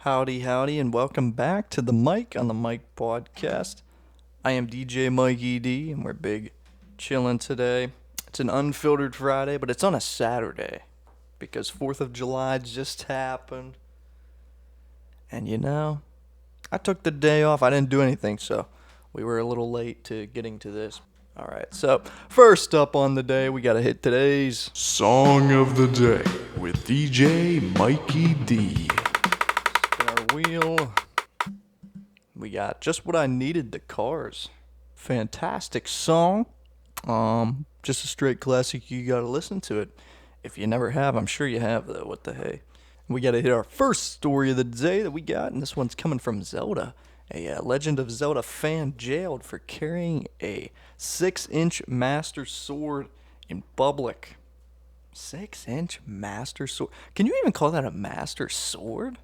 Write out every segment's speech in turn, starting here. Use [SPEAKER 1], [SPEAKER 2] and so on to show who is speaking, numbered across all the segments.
[SPEAKER 1] Howdy, howdy, and welcome back to the Mike on the Mike podcast. I am DJ Mikey D, and we're big chillin' today. It's an unfiltered Friday, but it's on a Saturday because 4th of July just happened. And I took the day off. I didn't do anything, so we were a little late to getting to this. Alright, so first up on the day, we gotta hit today's
[SPEAKER 2] Song of the Day with DJ Mikey D.
[SPEAKER 1] Spin our wheel. We got Just What I Needed, The Cars. Fantastic song. Just a straight classic. You gotta listen to it. If you never have, I'm sure you have, though. What the hey? We gotta hit our first story of the day that we got, and this one's coming from Zelda. A Legend of Zelda fan jailed for carrying a 6-inch Master Sword in public. 6-inch Master Sword? Can you even call that a Master Sword?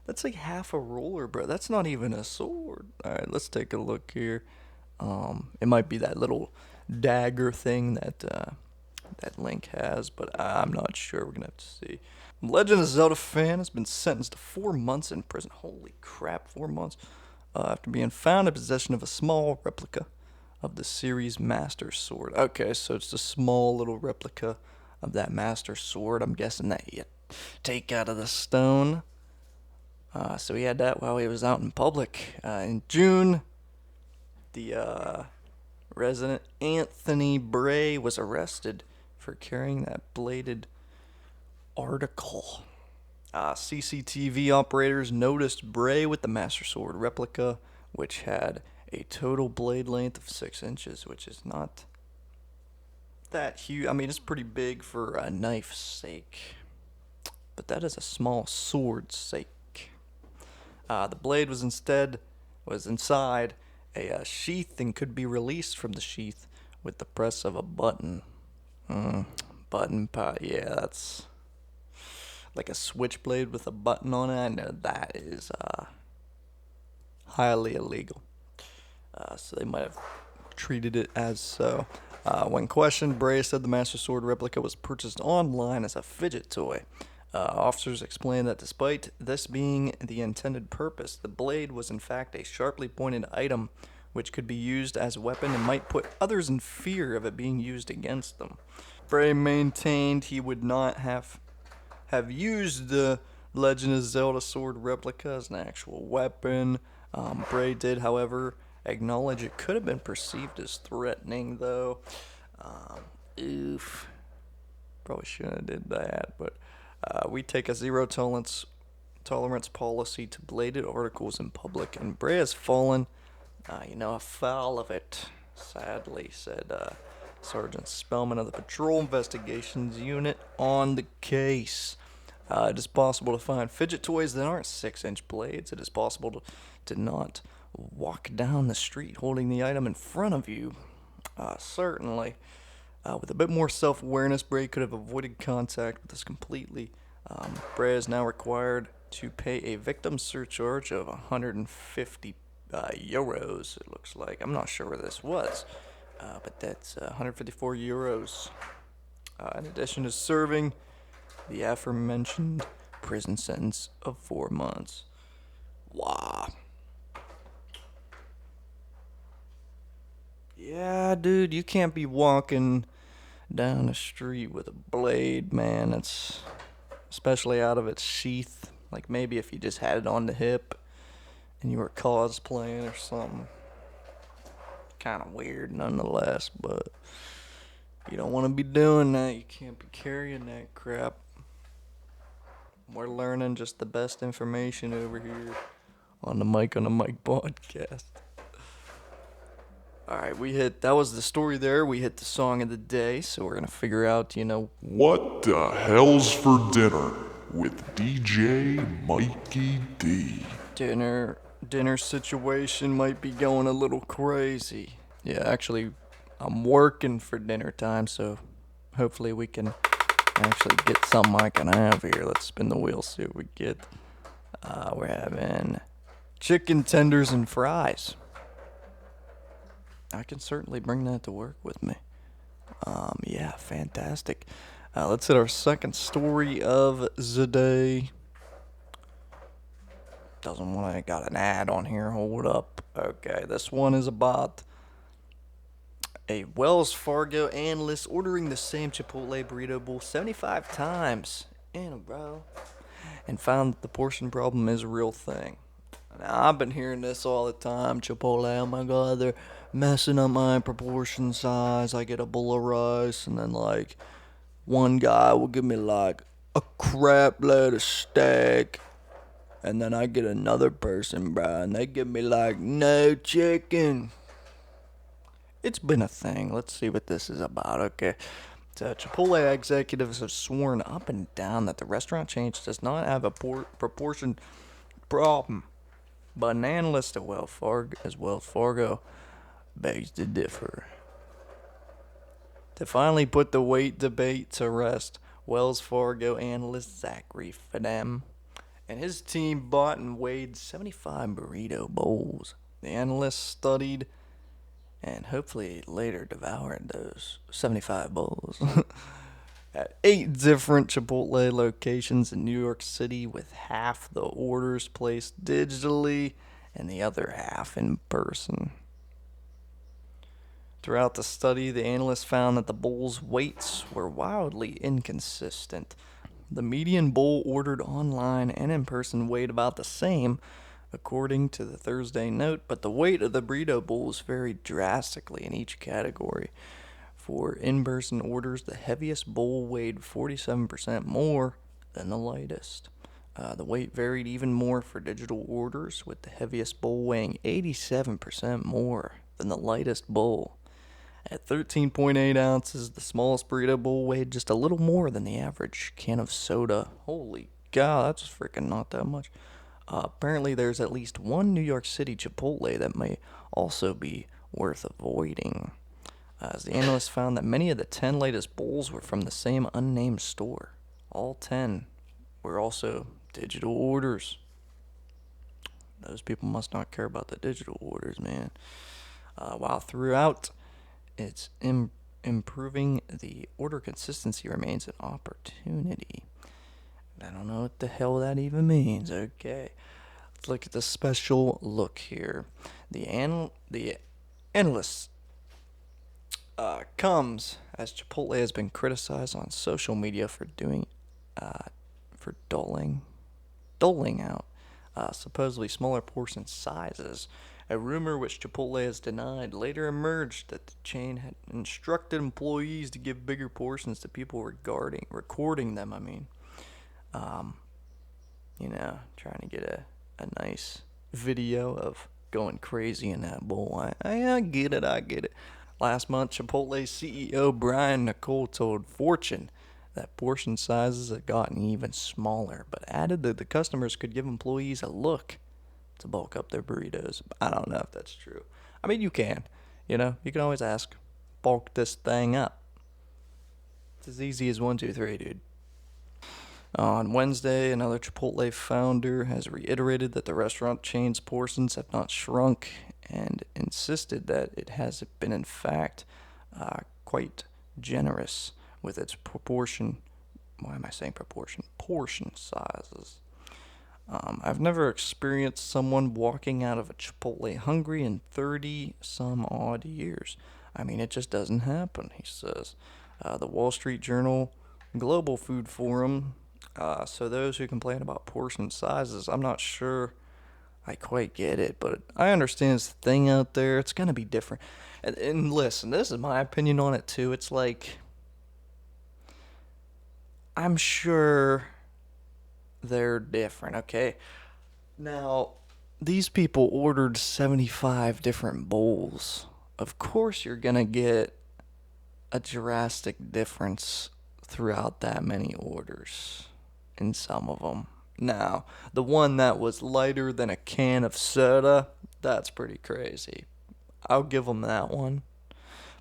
[SPEAKER 1] That's like half a ruler, bro. That's not even a sword. Alright, let's take a look here. It might be that little dagger thing that Link has, but I'm not sure. We're gonna have to see. Legend of Zelda fan has been sentenced to 4 months in prison. Holy crap, 4 months. After being found in possession of a small replica of the series Master Sword. Okay, so it's a small little replica of that Master Sword. I'm guessing that you take out of the stone. So he had that while he was out in public. In June, the resident Anthony Bray was arrested for carrying that bladed article. CCTV operators noticed Bray with the Master Sword replica, which had a total blade length of 6 inches, which is not that huge. I mean, it's pretty big for a knife's sake, but that is a small sword's sake. The blade was inside a sheath and could be released from the sheath with the press of a button. Button pot, yeah, that's like a switchblade with a button on it. I know that is highly illegal. So they might have treated it as so. When questioned, Bray said the Master Sword replica was purchased online as a fidget toy. Officers explained that despite this being the intended purpose, the blade was in fact a sharply pointed item which could be used as a weapon and might put others in fear of it being used against them. Bray maintained he would not have used the Legend of Zelda sword replica as an actual weapon. Bray did, however, acknowledge it could have been perceived as threatening, though. Oof. Probably shouldn't have did that, but we take a zero tolerance policy to bladed articles in public, and Bray has fallen, afoul of it, sadly, said Sergeant Spellman of the Patrol Investigations Unit on the case. It is possible to find fidget toys that aren't 6-inch blades. It is possible to not walk down the street holding the item in front of you. Certainly. With a bit more self-awareness, Bray could have avoided contact with this completely. Bray is now required to pay a victim surcharge of 150 euros, it looks like. I'm not sure where this was, but that's 154 euros. In addition to serving the aforementioned prison sentence of 4 months. Wow. Yeah, dude, you can't be walking down the street with a blade, man. It's especially out of its sheath. Like maybe if you just had it on the hip and you were cosplaying or something. Kind of weird nonetheless, but you don't want to be doing that. You can't be carrying that crap. We're learning just the best information over here on the Mike podcast. Alright, that was the story there. We hit the song of the day, so we're gonna figure out,
[SPEAKER 2] What the hell's for dinner with DJ Mikey D.
[SPEAKER 1] Dinner situation might be going a little crazy. Yeah, actually, I'm working for dinner time, so hopefully we can actually get something I can have here. Let's spin the wheel, see what we get. We're having chicken tenders and fries. I can certainly bring that to work with me. Yeah, fantastic. Let's hit our second story of the day. Doesn't want to got an ad on here. Hold up. Okay, this one is about a Wells Fargo analyst ordering the same Chipotle burrito bowl 75 times in a row and found that the portion problem is a real thing. Now, I've been hearing this all the time. Chipotle, oh my god, they're messing up my proportion size. I get a bowl of rice, and then, like, one guy will give me, like, a crap load of steak. And then I get another person, bro, and they give me, like, no chicken. It's been a thing. Let's see what this is about. Okay. Chipotle executives have sworn up and down that the restaurant chain does not have a proportion problem. But an analyst at Wells Fargo begs to differ. To finally put the weight debate to rest, Wells Fargo analyst Zachary Fadem and his team bought and weighed 75 burrito bowls. The analyst studied and hopefully later devoured those 75 bowls at 8 different Chipotle locations in New York City, with half the orders placed digitally and the other half in person. Throughout the study, the analysts found that the bowls' weights were wildly inconsistent. The median bowl ordered online and in person weighed about the same, according to the Thursday note, but the weight of the burrito bowls varied drastically in each category. For in person orders, the heaviest bowl weighed 47% more than the lightest. The weight varied even more for digital orders, with the heaviest bowl weighing 87% more than the lightest bowl. At 13.8 ounces, the smallest burrito bowl weighed just a little more than the average can of soda. Holy cow, that's freaking not that much. Apparently, there's at least one New York City Chipotle that may also be worth avoiding, as the analysts found that many of the 10 latest bowls were from the same unnamed store. All 10 were also digital orders. Those people must not care about the digital orders, man. While throughout it's improving, the order consistency remains an opportunity. I don't know what the hell that even means. Okay, let's look at the special look here. The analyst comes as Chipotle has been criticized on social media for doling out supposedly smaller portion sizes. A rumor which Chipotle has denied later emerged that the chain had instructed employees to give bigger portions to people recording them. Um, trying to get a nice video of going crazy in that bowl. I get it. Last month, Chipotle CEO Brian Nicole told Fortune that portion sizes had gotten even smaller, but added that the customers could give employees a look to bulk up their burritos. I don't know if that's true. I mean, you can. You can always ask, bulk this thing up. It's as easy as 1, 2, 3, dude. On Wednesday, another Chipotle founder has reiterated that the restaurant chain's portions have not shrunk and insisted that it has been, in fact, quite generous with its proportion. Why am I saying proportion? Portion sizes. I've never experienced someone walking out of a Chipotle hungry in 30 some odd years. I mean, it just doesn't happen, he says. The Wall Street Journal Global Food Forum. So those who complain about portion sizes, I'm not sure I quite get it, but I understand it's a thing out there. It's going to be different. And listen, this is my opinion on it too. It's like, I'm sure they're different, okay? Now, these people ordered 75 different bowls. Of course, you're going to get a drastic difference throughout that many orders in some of them. Now, the one that was lighter than a can of soda, that's pretty crazy. I'll give them that one.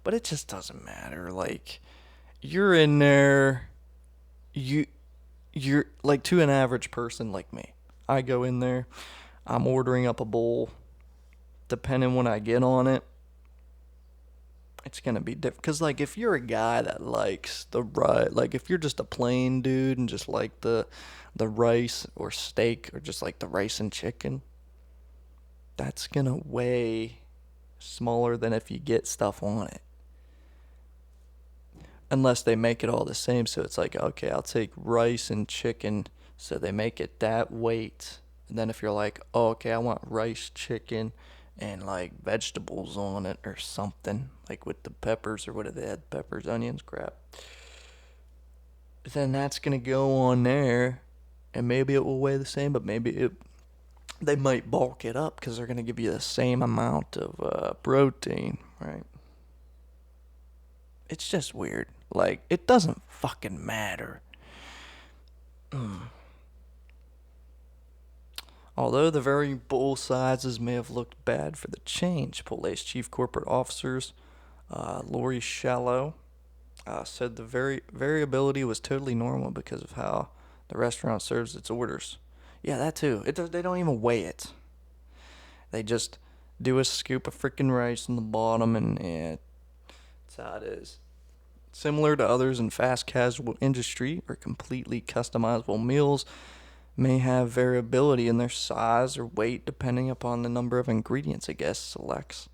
[SPEAKER 1] But it just doesn't matter. Like, you're in there, you're like, to an average person like me. I go in there, I'm ordering up a bowl. Depending when I get on it, it's gonna be different. Cause like if you're a guy that likes the right, like if you're just a plain dude and just like the rice or steak or just like the rice and chicken, that's gonna weigh smaller than if you get stuff on it. Unless they make it all the same, so it's like, okay, I'll take rice and chicken, so they make it that weight. And then if you're like, oh, okay, I want rice, chicken, and like vegetables on it or something, like with the peppers or whatever they had, peppers, onions, crap, then that's gonna go on there, and maybe it will weigh the same, but maybe they might bulk it up because they're gonna give you the same amount of protein, right? It's just weird. Like, it doesn't fucking matter. Although the very bowl sizes may have looked bad for the chain, Chipotle's chief corporate officers, Lori Shallow, said the variability was totally normal because of how the restaurant serves its orders. Yeah, that too. They don't even weigh it. They just do a scoop of freaking rice in the bottom, and yeah, that's how it is. Similar to others in fast casual industry or completely customizable meals, may have variability in their size or weight depending upon the number of ingredients a guest selects.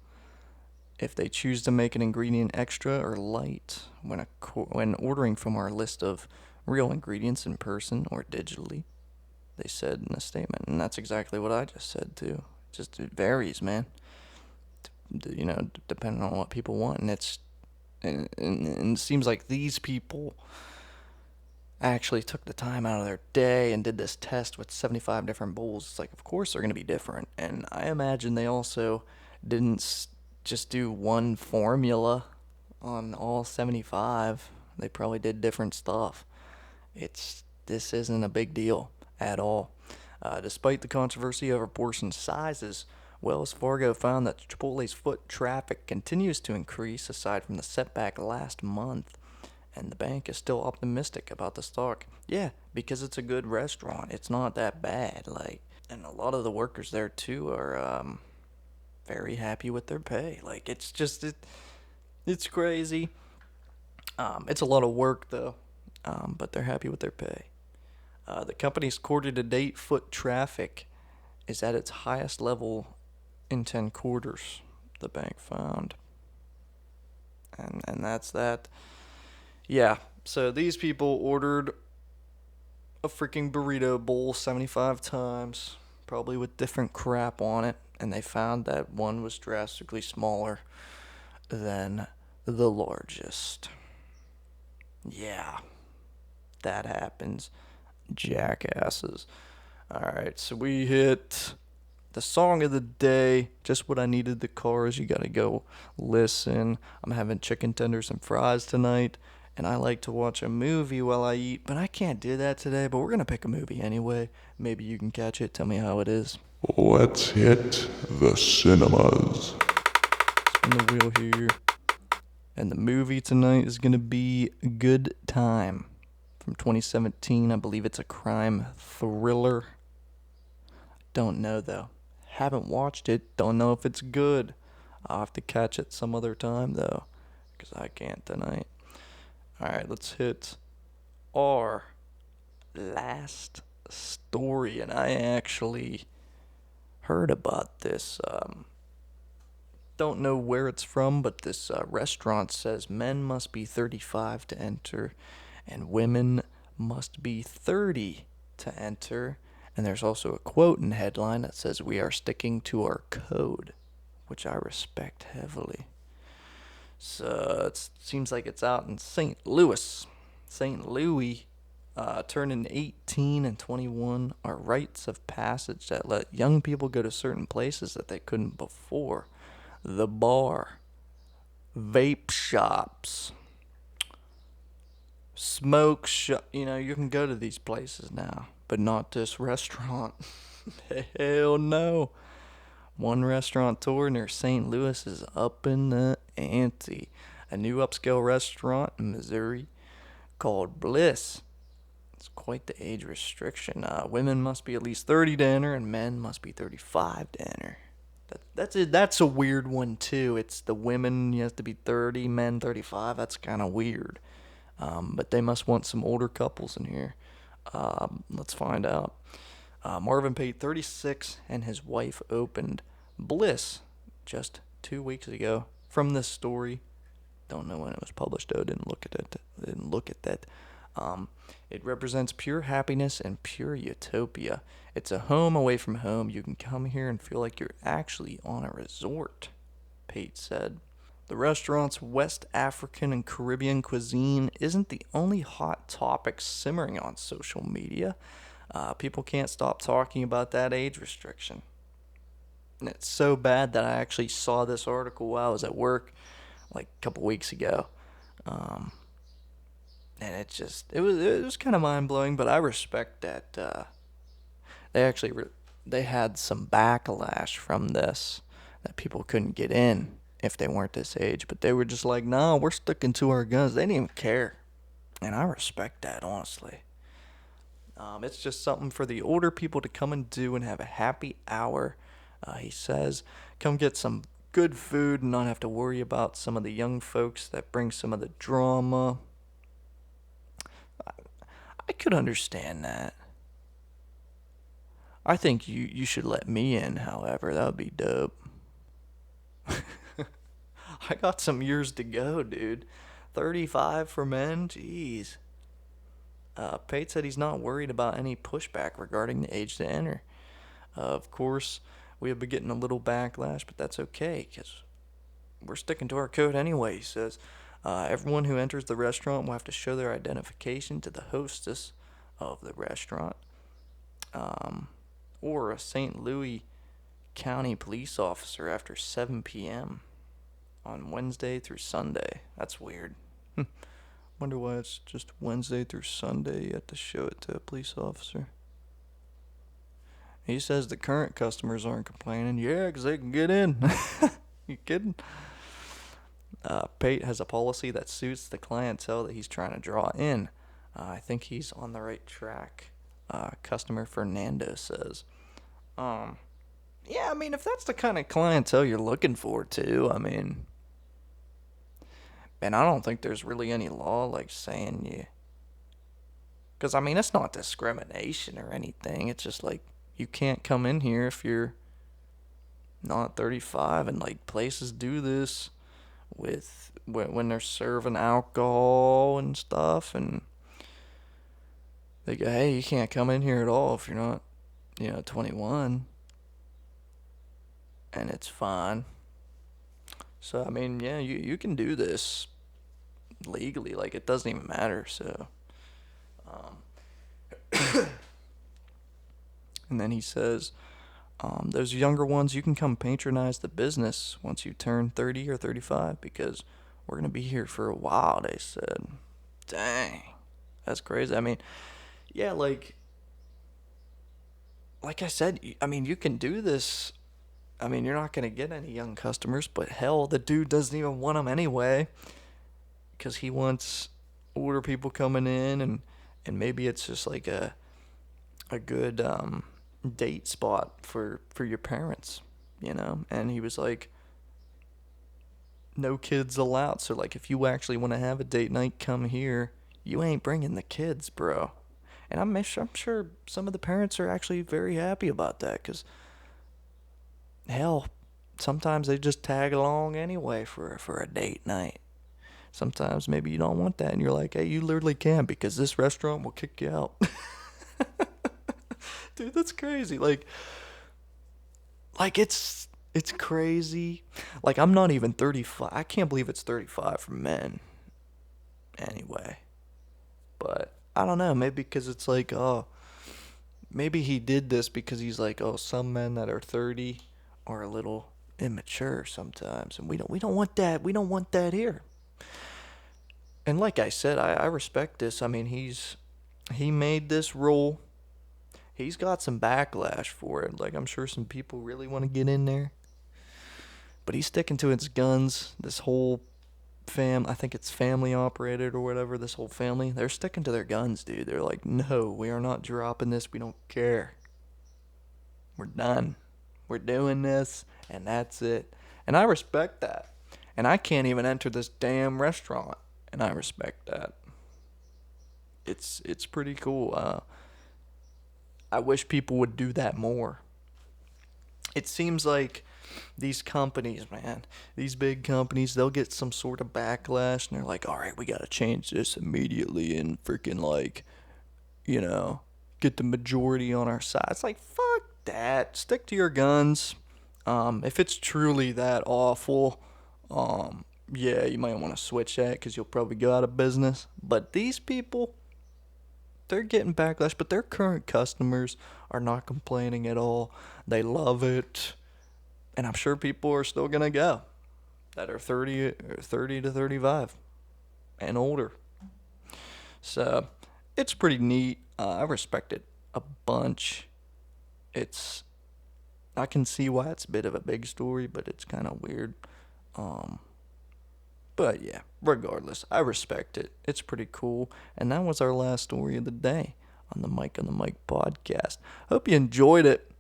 [SPEAKER 1] If they choose to make an ingredient extra or light when ordering from our list of real ingredients in person or digitally, they said in a statement, and that's exactly what I just said too. Just it varies, man. Depending on what people want, and it seems like these people actually took the time out of their day and did this test with 75 different bowls. It's like, of course they're going to be different. And I imagine they also didn't just do one formula on all 75. They probably did different stuff. This isn't a big deal at all. Despite the controversy over portion sizes, Wells Fargo found that Chipotle's foot traffic continues to increase aside from the setback last month, and the bank is still optimistic about the stock. Yeah, because it's a good restaurant. It's not that bad. And a lot of the workers there too are very happy with their pay. Like, it's crazy. It's a lot of work though, but they're happy with their pay. The company's quarter-to-date foot traffic is at its highest level in 10 quarters, the bank found. And that's that. Yeah, so these people ordered a freaking burrito bowl 75 times, probably with different crap on it, and they found that one was drastically smaller than the largest. Yeah, that happens. Jackasses. Alright, so we hit the song of the day. Just what I needed, the Cars. You gotta go listen. I'm having chicken tenders and fries tonight, and I like to watch a movie while I eat, but I can't do that today. But we're gonna pick a movie anyway. Maybe you can catch it. Tell me how it is.
[SPEAKER 2] Let's hit the cinemas.
[SPEAKER 1] Spin the wheel here. And the movie tonight is gonna be Good Time from 2017. I believe it's a crime thriller. Don't know though. Haven't watched it. Don't know if it's good. I'll have to catch it some other time though, because I can't tonight. Alright, let's hit our last story. And I actually heard about this. Don't know where it's from, but this restaurant says men must be 35 to enter, and women must be 30 to enter. And there's also a quote in the headline that says, "We are sticking to our code," which I respect heavily. So it seems like it's out in St. Louis. St. Louis, turning 18 and 21 are rites of passage that let young people go to certain places that they couldn't before. The bar, vape shops, smoke shop. You can go to these places now, but not this restaurant. Hell no. One restaurateur near St. Louis is up in the ante. A new upscale restaurant in Missouri called Bliss. It's quite the age restriction. Women must be at least 30 to enter, and men must be 35 to enter. That's it. That's a weird one too. It's the women. You have to be 30, men 35. That's kind of weird. But they must want some older couples in here. Let's find out. Marvin paid 36, and his wife opened Bliss just 2 weeks ago. From this story, don't know when it was published though. Didn't look at it. Didn't look at that. Um, it represents pure happiness and pure utopia. It's a home away from home. You can come here and feel like you're actually on a resort, Pate said. The restaurant's West African and Caribbean cuisine isn't the only hot topic simmering on social media. People can't stop talking about that age restriction. And it's so bad that I actually saw this article while I was at work like a couple weeks ago. Um, and it was kind of mind blowing, but I respect that they actually they had some backlash from this, that people couldn't get in if they weren't this age, but they were just like, "No, we're sticking to our guns." They didn't even care, and I respect that honestly. It's just something for the older people to come and do and have a happy hour. He says, "Come get some good food and not have to worry about some of the young folks that bring some of the drama." I could understand that. I think you should let me in, however. That would be dope. I got some years to go, dude. 35 for men? Jeez. Pate said he's not worried about any pushback regarding the age to enter. Of course, we have been getting a little backlash, but that's okay, because we're sticking to our code anyway, he says. Everyone who enters the restaurant will have to show their identification to the hostess of the restaurant, um, or a St. Louis County police officer after 7 p.m. on Wednesday through Sunday. That's weird. Wonder why it's just Wednesday through Sunday you have to show it to a police officer. He says the current customers aren't complaining. Yeah, 'cause they can get in. You kidding? Pate has a policy that suits the clientele that he's trying to draw in. I think he's on the right track, customer Fernando says. Um, yeah, I mean, if that's the kind of clientele you're looking for, too, I mean, and I don't think there's really any law like saying you. Because, I mean, it's not discrimination or anything. It's just like you can't come in here if you're not 35, and like places do this with when they're serving alcohol and stuff, and they go, hey, you can't come in here at all if you're not, 21, and it's fine. So, I mean, yeah, you can do this legally. Like, it doesn't even matter, so. Um, and then he says, those younger ones, you can come patronize the business once you turn 30 or 35 because we're going to be here for a while, they said. Dang. That's crazy. I mean, yeah, like I said, I mean, you can do this. I mean, you're not going to get any young customers, but hell, the dude doesn't even want them anyway because he wants older people coming in, and maybe it's just like a good date spot for your parents, And he was like, no kids allowed. So like, if you actually want to have a date night, come here. You ain't bringing the kids, bro. And I'm sure some of the parents are actually very happy about that, because hell, sometimes they just tag along anyway for a date night. Sometimes maybe you don't want that, and you're like, hey, you literally can't because this restaurant will kick you out. Dude, that's crazy. Like it's crazy. Like, I'm not even 35. I can't believe it's 35 for men. Anyway, but I don't know. Maybe because it's like, oh, maybe he did this because he's like, oh, some men that are 30 are a little immature sometimes, and we don't want that. We don't want that here. And like I said, I respect this. I mean, he made this rule. He's got some backlash for it. Like, I'm sure some people really want to get in there. But he's sticking to his guns. This whole I think it's family operated or whatever, this whole family, they're sticking to their guns, dude. They're like, no, we are not dropping this. We don't care. We're done. We're doing this, and that's it. And I respect that. And I can't even enter this damn restaurant, and I respect that. It's pretty cool. I wish people would do that more. It seems like these companies, man, these big companies, they'll get some sort of backlash, and they're like, all right, we got to change this immediately and freaking, like, you know, get the majority on our side. It's like, fuck that. Stick to your guns. If it's truly that awful, yeah, you might want to switch that because you'll probably go out of business. But these people, they're getting backlash, but their current customers are not complaining at all. They love it. And I'm sure people are still going to go that are 30 to 35 and older. So it's pretty neat. I respect it a bunch. It's I can see why it's a bit of a big story, but it's kind of weird. Um, but yeah, regardless, I respect it. It's pretty cool. And that was our last story of the day on the Mike podcast. Hope you enjoyed it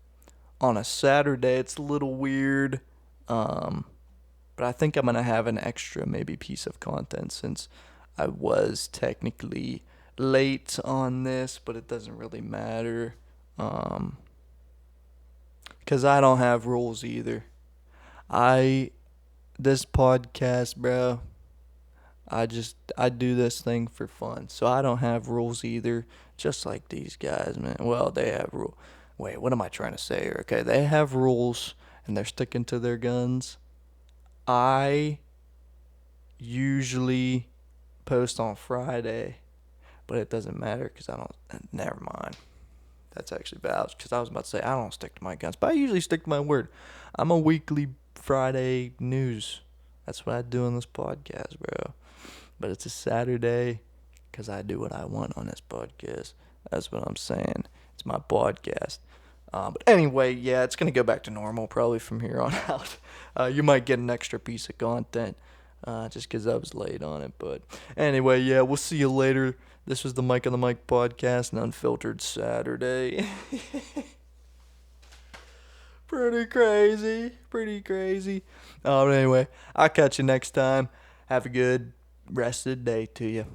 [SPEAKER 1] on a Saturday. It's a little weird. Um, but I think I'm gonna have an extra maybe piece of content since I was technically late on this, but it doesn't really matter. Um, 'Cause I don't have rules either. I this podcast, bro. I do this thing for fun, so I don't have rules either. Just like these guys, man. Well, they have rule. Wait, what am I trying to say here? Okay, they have rules and they're sticking to their guns. I usually post on Friday, but it doesn't matter because I don't. Never mind. That's actually bad because I was about to say I don't stick to my guns, but I usually stick to my word. I'm a weekly Friday news. That's what I do on this podcast, bro. But it's a Saturday because I do what I want on this podcast. That's what I'm saying. It's my podcast. But anyway, yeah, it's going to go back to normal probably from here on out. You might get an extra piece of content just because I was late on it. But anyway, yeah, we'll see you later. This was the Mike on the Mic podcast, an unfiltered Saturday. Pretty crazy. Pretty crazy. But anyway, I'll catch you next time. Have a good rest of the day to you.